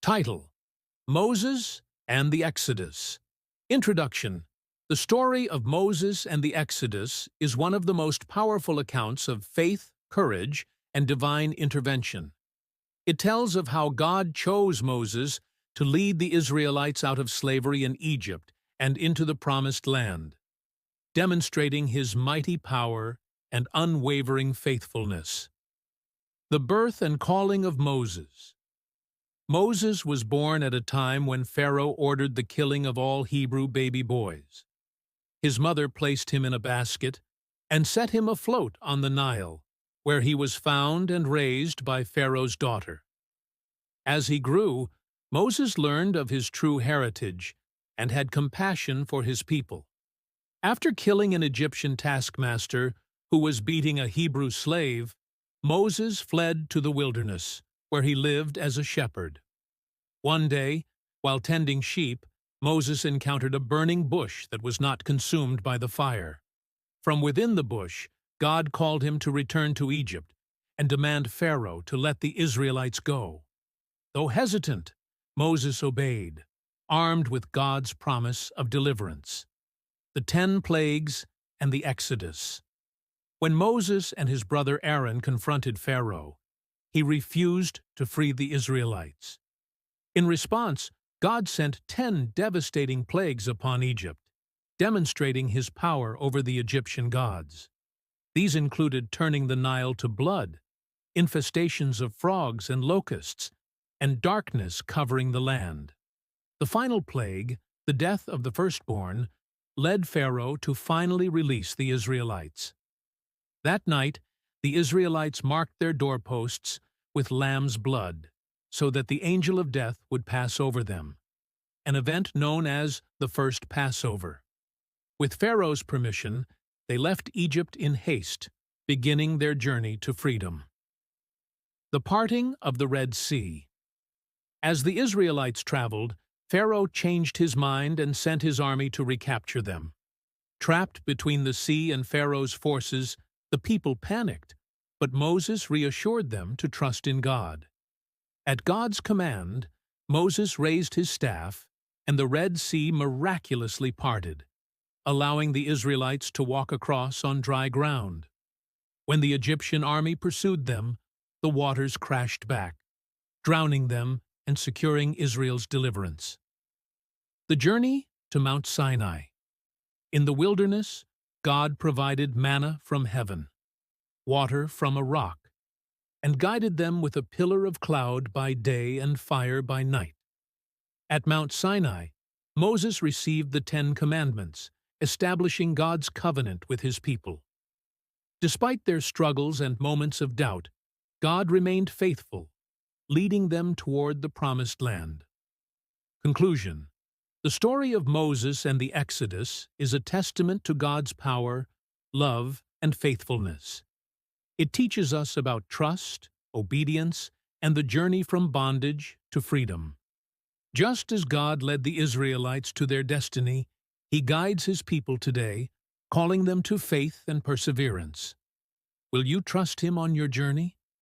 Title: Moses and the Exodus. Introduction. The story of Moses and the Exodus is one of the most powerful accounts of faith, courage, and divine intervention. It tells of how God chose Moses to lead the Israelites out of slavery in Egypt and into the Promised Land, demonstrating his mighty power and unwavering faithfulness. The birth and calling of Moses. Moses was born at a time when Pharaoh ordered the killing of all Hebrew baby boys. His mother placed him in a basket and set him afloat on the Nile, where he was found and raised by Pharaoh's daughter. As he grew, Moses learned of his true heritage and had compassion for his people. After killing an Egyptian taskmaster who was beating a Hebrew slave, Moses fled to the wilderness, where he lived as a shepherd. One day, while tending sheep, Moses encountered a burning bush that was not consumed by the fire. From within the bush, God called him to return to Egypt and demand Pharaoh to let the Israelites go. Though hesitant, Moses obeyed, armed with God's promise of deliverance. The 10 plagues and the Exodus. When Moses and his brother Aaron confronted Pharaoh, he refused to free the Israelites. In response, God sent 10 devastating plagues upon Egypt, demonstrating his power over the Egyptian gods. These included turning the Nile to blood, infestations of frogs and locusts, and darkness covering the land. The final plague, the death of the firstborn, led Pharaoh to finally release the Israelites. That night, the Israelites marked their doorposts with lamb's blood, so that the angel of death would pass over them, an event known as the First Passover. With Pharaoh's permission, they left Egypt in haste, beginning their journey to freedom. The parting of the Red Sea. As the Israelites traveled, Pharaoh changed his mind and sent his army to recapture them. Trapped between the sea and Pharaoh's forces, the people panicked, but Moses reassured them to trust in God. At God's command, Moses raised his staff, and the Red Sea miraculously parted, allowing the Israelites to walk across on dry ground. When the Egyptian army pursued them, the waters crashed back, drowning them and securing Israel's deliverance. The journey to Mount Sinai. In the wilderness, God provided manna from heaven, water from a rock, and guided them with a pillar of cloud by day and fire by night. At Mount Sinai, Moses received the 10 Commandments, establishing God's covenant with his people. Despite their struggles and moments of doubt, God remained faithful, leading them toward the Promised Land. Conclusion. The story of Moses and the Exodus is a testament to God's power, love, and faithfulness. It teaches us about trust, obedience, and the journey from bondage to freedom. Just as God led the Israelites to their destiny, he guides his people today, calling them to faith and perseverance. Will you trust him on your journey?